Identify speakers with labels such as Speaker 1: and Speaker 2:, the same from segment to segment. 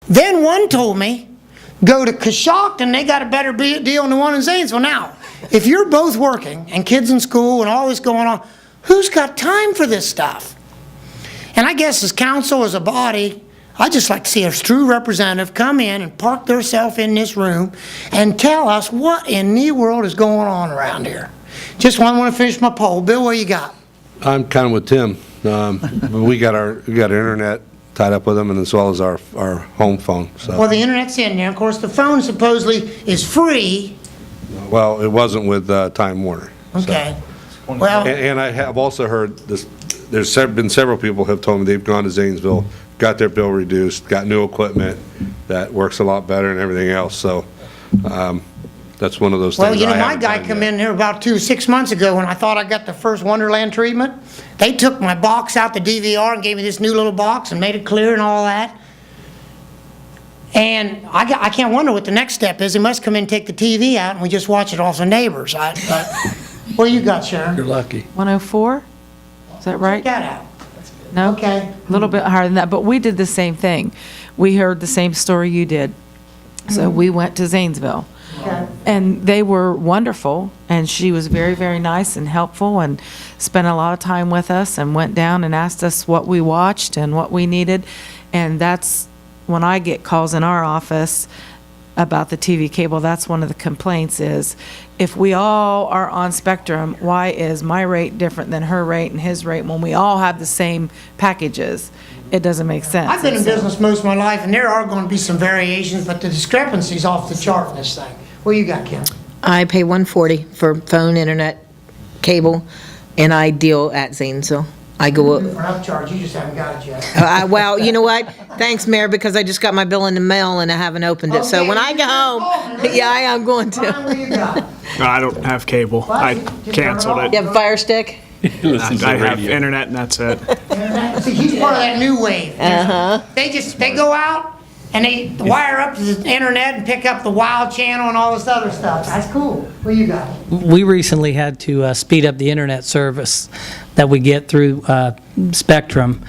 Speaker 1: Then one told me, go to Coshocton, they got a better deal than the one in Zanesville. Now, if you're both working and kids in school and all this going on, who's got time for this stuff? And I guess as council, as a body, I'd just like to see a true representative come in and park themselves in this room and tell us what in the world is going on around here. Just want to finish my poll. Bill, what you got?
Speaker 2: I'm kind of with Tim. We got our internet tied up with them, and as well as our home phone. So.
Speaker 1: Well, the internet's in there. Of course, the phone supposedly is free.
Speaker 2: Well, it wasn't with Time Warner.
Speaker 1: Okay.
Speaker 2: So.
Speaker 1: Well,
Speaker 2: And I have also heard this. There's been several people who have told me they've gone to Zanesville, got their bill reduced, got new equipment that works a lot better and everything else. So that's one of those things.
Speaker 1: well, you know, my guy come in here about 6 months ago when I thought I got the first Wonderland treatment. They took my box out, the DVR, and gave me this new little box and made it clear and all that. And I can't wonder what the next step is. They must come in and take the TV out and we just watch it off the neighbors. What do you got, Sharon?
Speaker 3: You're lucky.
Speaker 4: 104? Is that right?
Speaker 1: Check that out.
Speaker 4: No?
Speaker 1: Okay.
Speaker 4: A little bit higher than that, but we did the same thing. We heard the same story you did. So we went to Zanesville.
Speaker 1: Okay.
Speaker 4: And they were wonderful, and she was very, very nice and helpful and spent a lot of time with us and went down and asked us what we watched and what we needed. And that's when I get calls in our office about the TV cable, that's one of the complaints is, if we all are on Spectrum, why is my rate different than her rate and his rate when we all have the same packages? It doesn't make sense.
Speaker 1: I've been in business most of my life, and there are going to be some variations, but the discrepancy's off the chart in this thing. What you got, Kim?
Speaker 5: I pay $140 for phone, internet, cable, and I deal at Zanesville. I go up.
Speaker 1: For upcharge, you just haven't got it yet.
Speaker 5: Well, you know what? Thanks, Mayor, because I just got my bill in the mail and I haven't opened it. So
Speaker 1: Okay,
Speaker 5: when I get home, yeah, I am going
Speaker 1: Brian,
Speaker 5: to.
Speaker 1: what you got?
Speaker 6: I don't have cable. I canceled it.
Speaker 5: You have a Fire Stick?
Speaker 6: I have internet and that's it.
Speaker 1: See, he's part of that new wave. They go out and they wire up to the internet and pick up the Wild channel and all this other stuff. That's cool. What you got?
Speaker 7: We recently had to speed up the internet service that we get through Spectrum.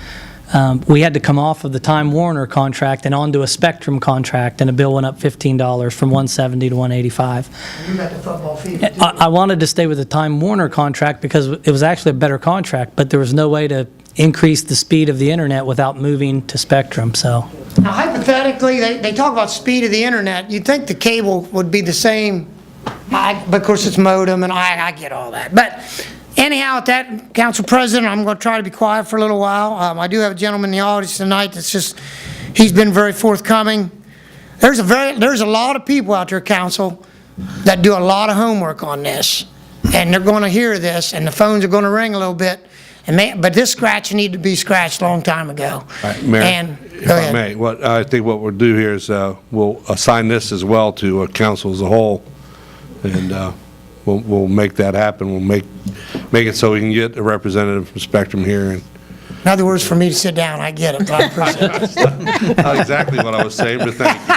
Speaker 7: We had to come off of the Time Warner contract and onto a Spectrum contract, and the bill went up $15 from $170 to $185.
Speaker 1: You got the football fever, too.
Speaker 7: I wanted to stay with the Time Warner contract because it was actually a better contract, but there was no way to increase the speed of the internet without moving to Spectrum, so.
Speaker 1: Now, hypothetically, they talk about speed of the internet. You'd think the cable would be the same, but of course it's modem, and I get all that. But anyhow, with that, Council President, I'm going to try to be quiet for a little while. I do have a gentleman in the audience tonight that's he's been very forthcoming. There's a lot of people out there, Council, that do a lot of homework on this, and they're going to hear this, and the phones are going to ring a little bit. But this scratch needed to be scratched a long time ago.
Speaker 2: All right, Mayor,
Speaker 1: And
Speaker 2: if
Speaker 1: go
Speaker 2: I
Speaker 1: ahead.
Speaker 2: may, I think what we'll do here is we'll assign this as well to council as a whole, and we'll make that happen. We'll make it so we can get a representative from Spectrum here. And
Speaker 1: In other words, for me to sit down, I get it, but I appreciate it.
Speaker 2: not exactly what I was saying, but thank you.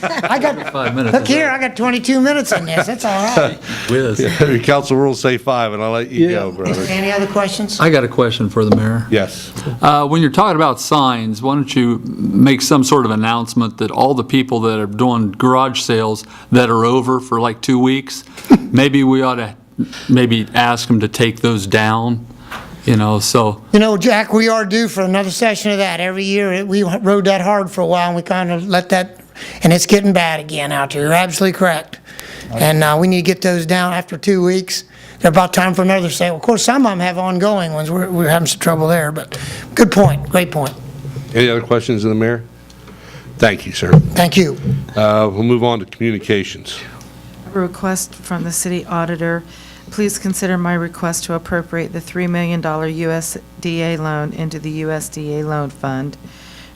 Speaker 1: I got,
Speaker 3: 5 minutes.
Speaker 1: look here, I got 22 minutes in this, that's all right.
Speaker 3: Whiz.
Speaker 2: Your council rules say 5, and I'll let you go, brother.
Speaker 1: Any other questions?
Speaker 3: I got a question for the mayor.
Speaker 2: Yes.
Speaker 3: When you're talking about signs, why don't you make some sort of announcement that all the people that are doing garage sales that are over for like 2 weeks, maybe we ought to ask them to take those down, so.
Speaker 1: You know, Jack, we are due for another session of that. Every year, we rode that hard for a while, and we kind of let that, and it's getting bad again out there. You're absolutely correct. And we need to get those down after 2 weeks. They're about time for another sale. Of course, some of them have ongoing ones. We're having some trouble there, but good point, great point.
Speaker 2: Any other questions of the mayor? Thank you, sir.
Speaker 1: Thank you.
Speaker 2: We'll move on to communications.
Speaker 4: A request from the city auditor. Please consider my request to appropriate the $3 million USDA loan into the USDA loan fund.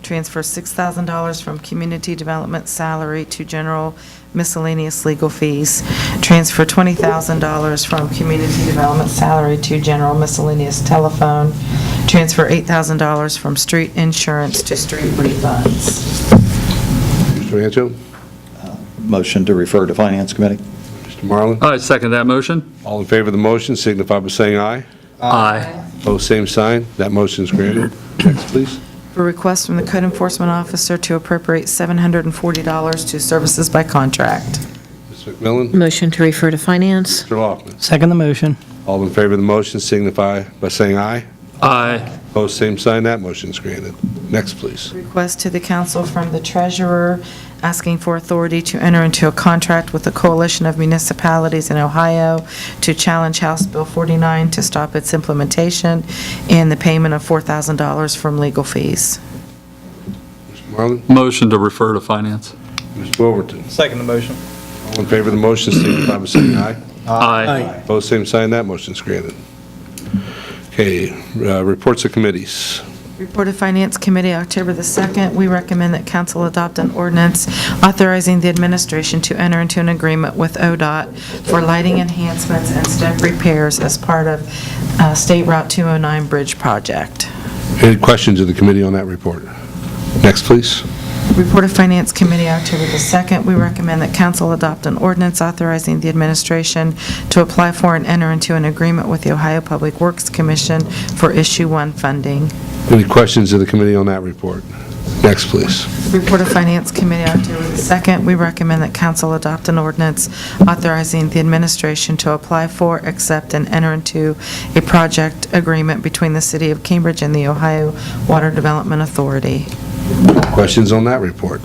Speaker 4: Transfer $6,000 from community development salary to general miscellaneous legal fees. Transfer $20,000 from community development salary to general miscellaneous telephone. Transfer $8,000 from street insurance to street refunds.
Speaker 2: Mr. Rancho?
Speaker 8: Motion to refer to Finance Committee.
Speaker 2: Mr. Marlin?
Speaker 3: I second that motion.
Speaker 2: All in favor of the motion signify by saying aye.
Speaker 3: Aye.
Speaker 2: Opposed, same sign. That motion is granted. Next, please.
Speaker 4: For request from the code enforcement officer to appropriate $740 to services by contract.
Speaker 2: Ms. McMillan?
Speaker 5: Motion to refer to finance.
Speaker 2: Mr. Loffman?
Speaker 7: Second the motion.
Speaker 2: All in favor of the motion signify by saying aye.
Speaker 3: Aye.
Speaker 2: Opposed, same sign. That motion's granted. Next, please.
Speaker 4: Request to the council from the treasurer asking for authority to enter into a contract with the Coalition of Municipalities in Ohio to challenge House Bill 49 to stop its implementation and the payment of $4,000 from legal fees.
Speaker 2: Mr. Marlin?
Speaker 3: Motion to refer to finance.
Speaker 2: Mr. Wilverton?
Speaker 8: Second the motion.
Speaker 2: All in favor of the motion signify by saying aye.
Speaker 3: Aye.
Speaker 2: Opposed, same sign. That motion's granted. Okay, reports of committees.
Speaker 4: Report of Finance Committee, October the 2nd. We recommend that council adopt an ordinance authorizing the administration to enter into an agreement with ODOT for lighting enhancements and step repairs as part of State Route 209 Bridge Project.
Speaker 2: Any questions of the committee on that report? Next, please.
Speaker 4: Report of Finance Committee, October the 2nd. We recommend that council adopt an ordinance authorizing the administration to apply for and enter into an agreement with the Ohio Public Works Commission for Issue 1 funding.
Speaker 2: Any questions of the committee on that report? Next, please.
Speaker 4: Report of Finance Committee, October the 2nd. We recommend that council adopt an ordinance authorizing the administration to apply for, accept, and enter into a project agreement between the City of Cambridge and the Ohio Water Development Authority.
Speaker 2: Questions on that report?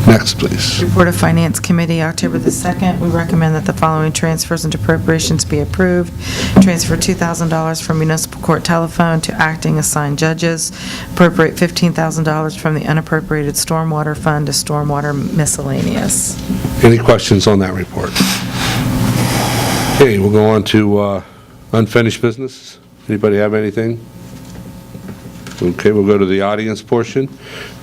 Speaker 2: Next, please.
Speaker 4: Report of Finance Committee, October the 2nd. We recommend that the following transfers and appropriations be approved. Transfer $2,000 from municipal court telephone to acting assigned judges. Appropriate $15,000 from the unappropriated stormwater fund to stormwater miscellaneous.
Speaker 2: Any questions on that report? Okay, we'll go on to unfinished business. Anybody have anything? Okay, we'll go to the audience portion.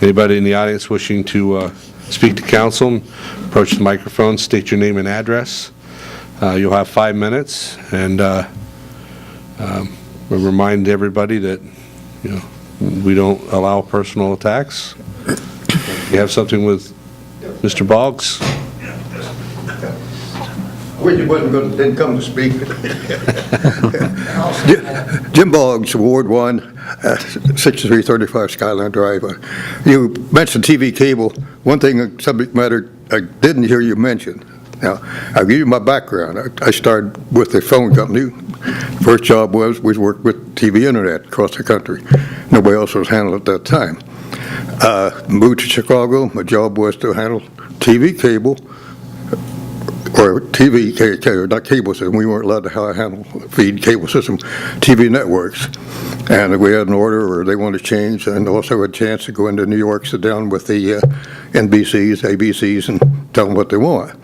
Speaker 2: Anybody in the audience wishing to speak to council, approach the microphone, state your name and address. You'll have 5 minutes, and we'll remind everybody that, we don't allow personal attacks. You have something with Mr. Boggs?
Speaker 9: Well, you didn't come to speak. Jim Boggs, Ward 1, 6335 Skyline Drive. You mentioned TV cable. One thing, subject matter, I didn't hear you mention. Now, I'll give you my background. I started with a phone company. First job was work with TV internet across the country. Nobody else was handling it at that time. Moved to Chicago. My job was to handle TV cable, or TV, not cable system. We weren't allowed to handle feed cable system, TV networks. And if we had an order or they wanted to change, and also had a chance to go into New York, sit down with the NBCs, ABCs, and tell them what they want.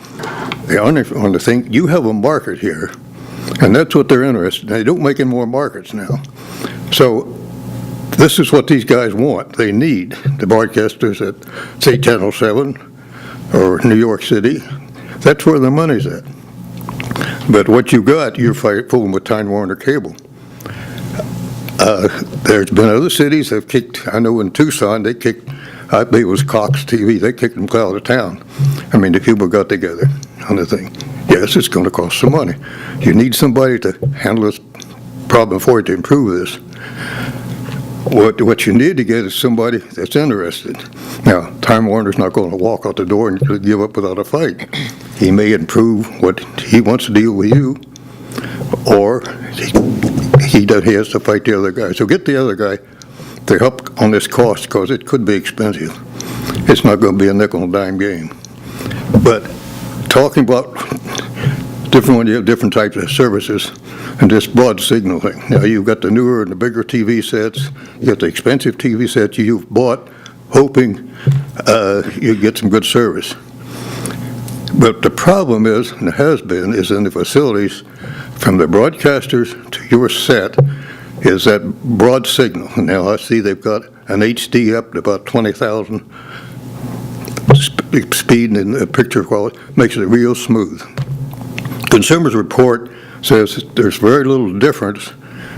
Speaker 9: They only think, you have a market here, and that's what they're interested in. They don't make any more markets now. So this is what these guys want. They need the broadcasters at, say, Channel 7 or New York City. That's where the money's at. But what you got, you're fooling with Time Warner Cable. There's been other cities that have kicked, I know in Tucson, they kicked, I believe it was Cox TV, they kicked them out of town. I mean, the people got together on the thing. Yes, it's going to cost some money. You need somebody to handle this problem for you to improve this. What you need to get is somebody that's interested. Now, Time Warner's not going to walk out the door and give up without a fight. He may improve what he wants to deal with you, or he has to fight the other guy. So get the other guy to help on this cost, because it could be expensive. It's not going to be a nickel and dime game. But talking about you have different types of services, and this broad signal thing. Now, you've got the newer and the bigger TV sets. You got the expensive TV sets you've bought, hoping you get some good service. But the problem is, and it has been, is in the facilities, from the broadcasters to your set, is that broad signal. Now, I see they've got an HD up to about 20,000 speed, and the picture quality makes it real smooth. Consumers Report says there's very little difference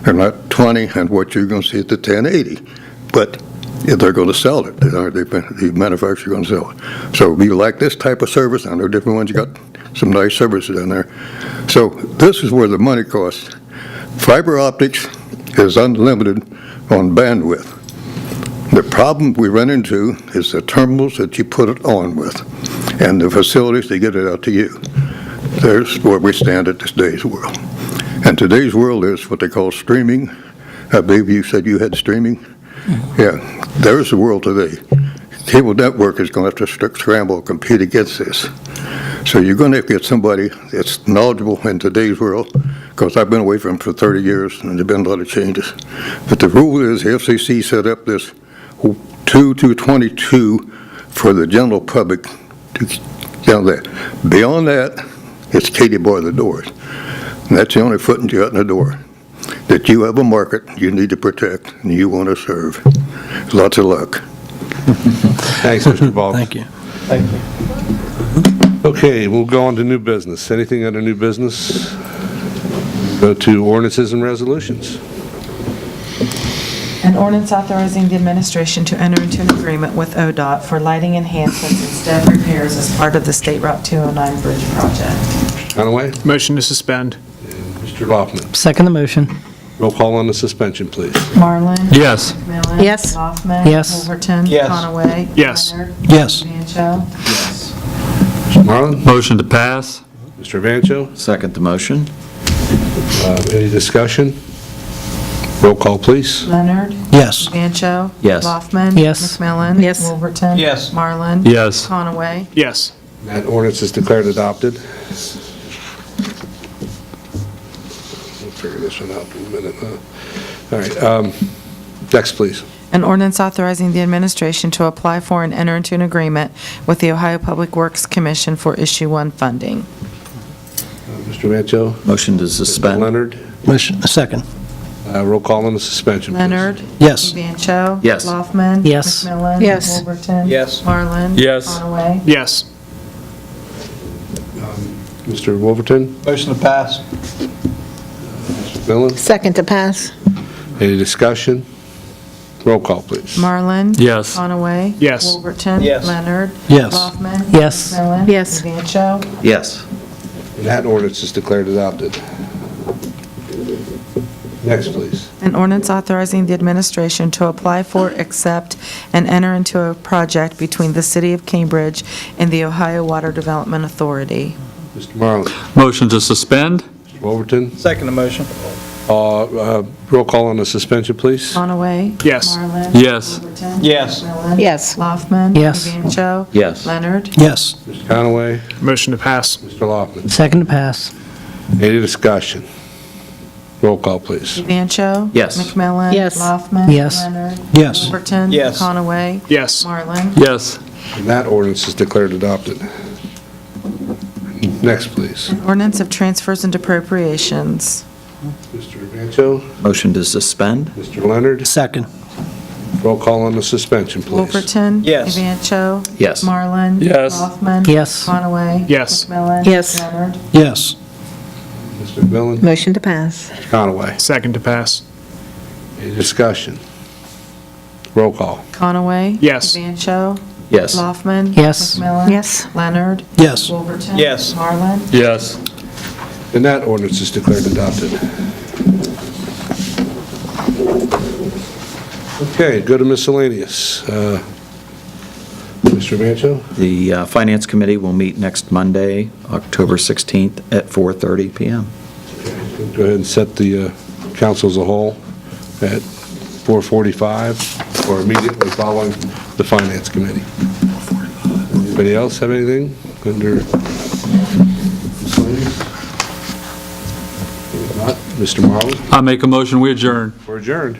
Speaker 9: in that 20 and what you're going to see at the 1080, but they're going to sell it. The manufacturer's going to sell it. So if you like this type of service, I know different ones, you got some nice services in there. So this is where the money costs. Fiber optics is unlimited on bandwidth. The problem we run into is the terminals that you put it on with and the facilities to get it out to you. There's where we stand at today's world. And today's world is what they call streaming. I believe you said you had streaming. Yeah, there's the world today. Cable network is going to have to scramble and compete against this. So you're going to have to get somebody that's knowledgeable in today's world, because I've been away from them for 30 years, and there's been a lot of changes. But the rule is the FCC set up this 2-22 for the general public to down there. Beyond that, it's Katie bar the doors. And that's the only footing you got in the door. That you have a market you need to protect and you want to serve. Lots of luck.
Speaker 2: Thanks, Mr. Boggs.
Speaker 10: Thank you.
Speaker 2: Okay, we'll go on to new business. Anything under new business? Go to ordinances and resolutions.
Speaker 4: An ordinance authorizing the administration to enter into an agreement with ODOT for lighting enhancements and step repairs as part of the State Route 209 bridge project.
Speaker 2: Conaway?
Speaker 6: Motion to suspend.
Speaker 2: Mr. Laufman?
Speaker 7: Second the motion.
Speaker 2: Roll call on the suspension, please.
Speaker 4: Marlin?
Speaker 3: Yes.
Speaker 4: McMillan?
Speaker 5: Yes.
Speaker 4: Hoffman?
Speaker 7: Yes.
Speaker 4: Wolverton?
Speaker 8: Yes.
Speaker 4: Conaway?
Speaker 6: Yes.
Speaker 4: Leonard?
Speaker 10: Yes.
Speaker 4: Vancho?
Speaker 2: Mr. Marlin?
Speaker 3: Motion to pass?
Speaker 2: Mr. Vancho?
Speaker 8: Second the motion?
Speaker 2: Any discussion? Roll call, please.
Speaker 4: Leonard?
Speaker 10: Yes.
Speaker 4: Vancho?
Speaker 8: Yes.
Speaker 4: Hoffman?
Speaker 7: Yes.
Speaker 4: McMillan?
Speaker 5: Yes.
Speaker 4: Wolverton?
Speaker 8: Yes.
Speaker 4: Marlin?
Speaker 3: Yes.
Speaker 4: Conaway?
Speaker 6: Yes.
Speaker 2: That ordinance is declared adopted. We'll figure this one out in a minute. All right, next, please.
Speaker 4: An ordinance authorizing the administration to apply for and enter into an agreement with the Ohio Public Works Commission for Issue 1 funding.
Speaker 2: Mr. Vancho?
Speaker 8: Motion to suspend?
Speaker 2: Leonard?
Speaker 10: Motion, second.
Speaker 2: Roll call on the suspension, please.
Speaker 4: Leonard?
Speaker 10: Yes.
Speaker 4: Vancho?
Speaker 8: Yes.
Speaker 4: Laufman?
Speaker 7: Yes.
Speaker 4: McMillan?
Speaker 5: Yes.
Speaker 4: Wolverton?
Speaker 8: Yes.
Speaker 4: Marlin?
Speaker 3: Yes.
Speaker 4: Conaway?
Speaker 6: Yes.
Speaker 2: Mr. Wolverton?
Speaker 8: Motion to pass?
Speaker 2: Mr. Millen?
Speaker 5: Second to pass.
Speaker 2: Any discussion? Roll call, please.
Speaker 4: Marlin?
Speaker 3: Yes.
Speaker 4: Conaway?
Speaker 6: Yes.
Speaker 4: Wolverton?
Speaker 8: Yes.
Speaker 4: Leonard?
Speaker 10: Yes.
Speaker 4: Laufman?
Speaker 7: Yes.
Speaker 4: McMillan?
Speaker 5: Yes.
Speaker 4: Vancho?
Speaker 8: Yes.
Speaker 2: And that ordinance is declared adopted. Next, please.
Speaker 4: An ordinance authorizing the administration to apply for, accept, and enter into a project between the City of Cambridge and the Ohio Water Development Authority.
Speaker 2: Mr. Marlin?
Speaker 3: Motion to suspend?
Speaker 2: Mr. Wolverton?
Speaker 8: Second the motion?
Speaker 2: Roll call on the suspension, please.
Speaker 4: Conaway?
Speaker 6: Yes.
Speaker 4: Marlin?
Speaker 3: Yes.
Speaker 4: Wolverton?
Speaker 8: Yes.
Speaker 4: McMillan?
Speaker 5: Yes.
Speaker 4: Laufman?
Speaker 7: Yes.
Speaker 4: Vancho?
Speaker 8: Yes.
Speaker 4: Leonard?
Speaker 10: Yes.
Speaker 2: Mr. Conaway?
Speaker 6: Motion to pass.
Speaker 2: Mr. Laufman?
Speaker 7: Second to pass.
Speaker 2: Any discussion? Roll call, please.
Speaker 4: Vancho?
Speaker 8: Yes.
Speaker 4: McMillan?
Speaker 5: Yes.
Speaker 4: Laufman?
Speaker 7: Yes.
Speaker 4: Leonard?
Speaker 10: Yes.
Speaker 4: Wolverton?
Speaker 8: Yes.
Speaker 4: Conaway?
Speaker 6: Yes.
Speaker 4: Marlin?
Speaker 3: Yes.
Speaker 2: And that ordinance is declared adopted. Next, please.
Speaker 4: An ordinance of transfers and appropriations.
Speaker 2: Mr. Vancho?
Speaker 8: Motion to suspend?
Speaker 2: Mr. Leonard?
Speaker 10: Second.
Speaker 2: Roll call on the suspension, please.
Speaker 4: Wolverton?
Speaker 8: Yes.
Speaker 4: Vancho?
Speaker 8: Yes.
Speaker 4: Marlin?
Speaker 3: Yes.
Speaker 4: Hoffman?
Speaker 7: Yes.
Speaker 4: Conaway?
Speaker 6: Yes.
Speaker 4: McMillan?
Speaker 5: Yes.
Speaker 4: Leonard?
Speaker 10: Yes.
Speaker 2: Mr. McMillan?
Speaker 5: Motion to pass.
Speaker 2: Mr. Conaway?
Speaker 6: Second to pass.
Speaker 2: Any discussion? Roll call.
Speaker 4: Conaway?
Speaker 6: Yes.
Speaker 4: Vancho?
Speaker 8: Yes.
Speaker 4: Laufman?
Speaker 7: Yes.
Speaker 4: McMillan?
Speaker 5: Yes.
Speaker 4: Leonard?
Speaker 10: Yes.
Speaker 4: Wolverton?
Speaker 8: Yes.
Speaker 4: Marlin?
Speaker 3: Yes.
Speaker 2: And that ordinance is declared adopted. Okay, go to miscellaneous. Mr. Vancho?
Speaker 8: The Finance Committee will meet next Monday, October 16th at 4:30 PM.
Speaker 2: Go ahead and set the council as a whole at 4:45 or immediately following the Finance Committee. Anybody else have anything under miscellaneous? If not, Mr. Marlin,
Speaker 3: I make a motion, we adjourn.
Speaker 2: we're adjourned.